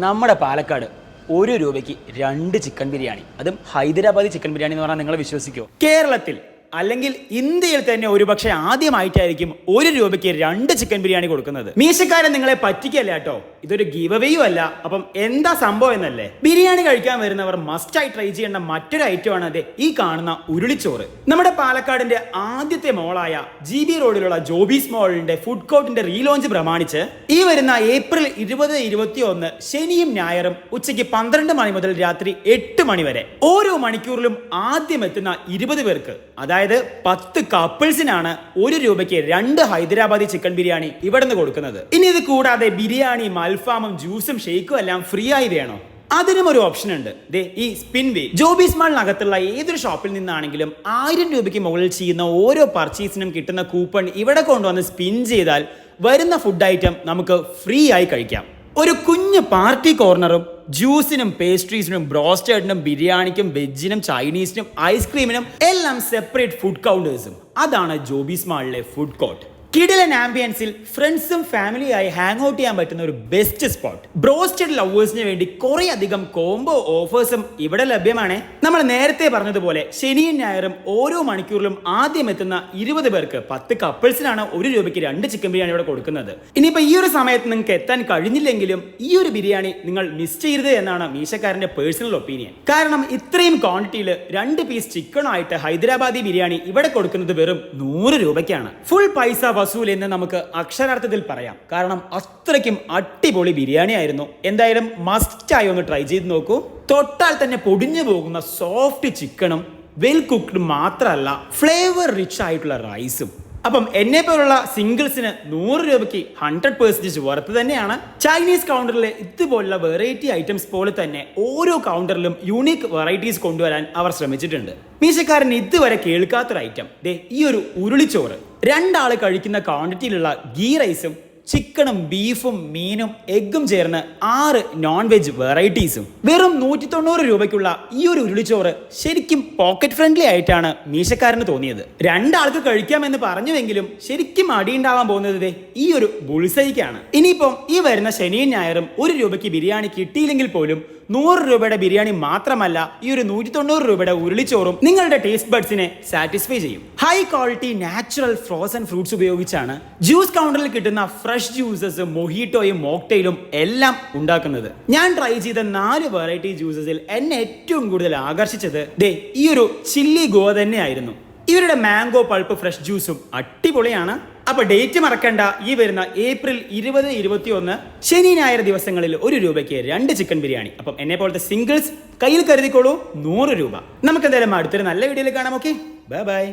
നമ്മുടെ പാലക്കാട് 1 രൂപയ്ക്ക് 2 ചിക്കൻ ബിരിയാണി, അതും ഹൈദരാബാദി ചിക്കൻ ബിരിയാണി എന്ന് പറഞ്ഞാൽ നിങ്ങൾ വിശ്വസിക്കുമോ? കേരളത്തിൽ അല്ലെങ്കിൽ ഇന്ത്യയിൽ തന്നെ ഒരുപക്ഷെ ആദ്യമായിട്ടായിരിക്കും 1 രൂപയ്ക്ക് 2 ചിക്കൻ ബിരിയാണി കൊടുക്കുന്നത്. മീശക്കാരൻ നിങ്ങളെ പറ്റിക്കല്ല കേട്ടോ, ഇതൊരു ഗിവ് അവേയും അല്ല. അപ്പം എന്താ സംഭവം എന്നല്ലേ? ബിരിയാണി കഴിക്കാൻ വരുന്നവർ മസ്റ്റായി ട്രൈ ചെയ്യേണ്ട മറ്റൊരു ഐറ്റമാണ് അതെ ഈ കാണുന്ന ഉരുളിച്ചോറ്. നമ്മുടെ പാലക്കാടിന്റെ ആദ്യത്തെ മോളായ GB റോഡിലുള്ള ജോബീസ് മോളിന്റെ ഫുഡ് കോർട്ടിന്റെ റീലോഞ്ച് പ്രമാണിച്ച് ഈ വരുന്ന ഏപ്രിൽ 20, 21 ശനിയും ഞായറും ഉച്ചയ്ക്ക് 12 മണി മുതൽ രാത്രി 8 മണി വരെ ഓരോ മണിക്കൂറിലും ആദ്യം എത്തുന്ന 20 പേർക്ക്, അതായത് 10 കപ്പിൾസിനാണ് 1 രൂപയ്ക്ക് 2 ഹൈദരാബാദി ചിക്കൻ ബിരിയാണി ഇവിടുന്ന് കൊടുക്കുന്നത്. ഇനി ഇത് കൂടാതെ ബിരിയാണി, അൽഫാമും, ജ്യൂസും, ഷെയ്ക്കും എല്ലാം ഫ്രീ ആയി വേണോ? അതിനും ഒരു ഓപ്ഷൻ ഉണ്ട്. ഈ സ്പിൻ വേ ജോബീസ് മാളിനകത്തുള്ള ഏതൊരു ഷോപ്പിൽ നിന്നാണെങ്കിലും 1000 രൂപയ്ക്ക് മുകളിൽ ചെയ്യുന്ന ഓരോ പർച്ചേസിനും കിട്ടുന്ന കൂപ്പൺ ഇവിടെ കൊണ്ടുവന്ന് സ്പിൻ ചെയ്താൽ വരുന്ന ഫുഡ് ഐറ്റം നമുക്ക് ഫ്രീ ആയി കഴിക്കാം. ഒരു കുഞ്ഞ് പാർട്ടി കോർണറും ജ്യൂസിനും, പേസ്ട്രീസിനും, ബ്രോസ്റ്റേഡിനും, ബിരിയാണിക്കും, വെജിനും, ചൈനീസിനും, ഐസ്ക്രീമിനും എല്ലാം സെപ്പറേറ്റ് ഫുഡ് കൗണ്ടേഴ്സും. അതാണ് ജോബീസ് മാളിലെ ഫുഡ് കോർട്ട്. കിടിലൻ ആംബിയൻസിൽ ഫ്രണ്ട്സും ഫാമിലിയായി ഹാങ് ഔട്ട് ചെയ്യാൻ പറ്റുന്ന ഒരു ബെസ്റ്റ് സ്പോട്ട്. ബ്രോസ്റ്റഡ് ലവേഴ്സിന് വേണ്ടി കുറെ അധികം കോംബോ ഓഫേഴ്സും ഇവിടെ ലഭ്യമാണ്. നമ്മൾ നേരത്തെ പറഞ്ഞതുപോലെ ശനിയും ഞായറും ഓരോ മണിക്കൂറിലും ആദ്യം എത്തുന്ന 20 പേർക്ക് 10 കപ്പിൾസിനാണ് 1 രൂപയ്ക്ക് 2 ചിക്കൻ ബിരിയാണി ഇവിടെ കൊടുക്കുന്നത്. ഇനിയിപ്പോ ഈ ഒരു സമയത്ത് നിങ്ങൾക്ക് എത്താൻ കഴിഞ്ഞില്ലെങ്കിലും ഈ ഒരു ബിരിയാണി നിങ്ങൾ മിസ് ചെയ്യരുത് എന്നാണ് മീശക്കാരന്റെ പേഴ്സണൽ ഒപ്പീനിയൻ. കാരണം ഇത്രയും ക്വാണ്ടിറ്റിയിൽ 2 പീസ് ചിക്കണായിട്ട് ഹൈദരാബാദി ബിരിയാണി ഇവിടെ കൊടുക്കുന്നത് വെറും 100 രൂപയ്ക്കാണ്. ഫുൾ പൈസ വസൂൽ എന്ന് നമുക്ക് അക്ഷരാർത്ഥത്തിൽ പറയാം. കാരണം അത്രയ്ക്കും അടിപൊളി ബിരിയാണി ആയിരുന്നു. എന്തായാലും മസ്റ്റായി ഒന്ന് ട്രൈ ചെയ്ത് നോക്കൂ. തൊട്ടാൽ തന്നെ പൊടിഞ്ഞു പോകുന്ന സോഫ്റ്റ് ചിക്കനും വെൽ കുക്ക്ഡ് മാത്രമല്ല, ഫ്ലേവർ റിച്ച് ആയിട്ടുള്ള റൈസും. അപ്പം എന്നെ പോലുള്ള സിംഗിൾസിന് 100 രൂപയ്ക്ക് 100% വർത്ത് തന്നെയാണ്. ചൈനീസ് കൗണ്ടറിലെ ഇതുപോലുള്ള വെറൈറ്റി ഐറ്റംസ് പോലെ തന്നെ ഓരോ കൗണ്ടറിലും യൂണീക്ക് വെറൈറ്റീസ് കൊണ്ടുവരാൻ അവർ ശ്രമിച്ചിട്ടുണ്ട്. മീശക്കാരൻ ഇതുവരെ കേൾക്കാത്തൊരു ഐറ്റം ഈ ഒരു ഉരുളിച്ചോറ്. 2 ആള് കഴിക്കുന്ന ക്വാണ്ടിറ്റിയിലുള്ള ഗീ റൈസും ചിക്കനും, ബീഫും, മീനും, എഗ്ഗും ചേർന്ന് 6 നോൺ വെജ് വെറൈറ്റീസും. വെറും 190 രൂപയ്ക്കുള്ള ഈ ഒരു ഉരുളിച്ചോറ് ശരിക്കും പോക്കറ്റ് ഫ്രണ്ട്ലി ആയിട്ടാണ് മീശക്കാരന് തോന്നിയത്. 2 ആൾക്ക് കഴിക്കാമെന്ന് പറഞ്ഞുവെങ്കിലും ശരിക്കും അടിയുണ്ടാവാൻ പോകുന്നത് ഈ ഒരു ബുൾസൈക്കാണ്. ഇനിയിപ്പം ഈ വരുന്ന ശനിയും ഞായറും 1 രൂപയ്ക്ക് ബിരിയാണി കിട്ടിയില്ലെങ്കിൽ പോലും 100 രൂപയുടെ ബിരിയാണി മാത്രമല്ല, ഈ ഒരു 190 രൂപയുടെ ഉരുളിച്ചോറും നിങ്ങളുടെ ടേസ്റ്റ് ബഡ്സിനെ സാറ്റിസ്ഫൈ ചെയ്യും. High quality natural frozen fruits ഉപയോഗിച്ചാണ് ജ്യൂസ് കൗണ്ടറിൽ കിട്ടുന്ന ഫ്രഷ് ജ്യൂസസ്, മൊഹീറ്റോയും, മോക്ടെയിലും എല്ലാം ഉണ്ടാക്കുന്നത്. ഞാൻ ട്രൈ ചെയ്ത 4 വെറൈറ്റി ജ്യൂസസിൽ എന്നെ ഏറ്റവും കൂടുതൽ ആകർഷിച്ചത് ഈ ഒരു ചില്ലി ഗോ തന്നെയായിരുന്നു. ഇവരുടെ മാംഗോ പൾപ്പ് ഫ്രഷ് ജ്യൂസും അടിപൊളിയാണ്. അപ്പൊ ഡേറ്റ് മറക്കണ്ട, ഈ വരുന്ന ഏപ്രിൽ 20, 21 ശനി ഞായർ ദിവസങ്ങളിൽ 1 രൂപയ്ക്ക് 2 ചിക്കൻ ബിരിയാണി. അപ്പം എന്നെ പോലത്തെ സിംഗിൾസ് കയ്യിൽ കരുതിക്കോളൂ, 100 രൂപ. നമുക്ക് എന്തായാലും അടുത്തൊരു നല്ല വീഡിയോയിൽ കാണാം. Okay, bye bye.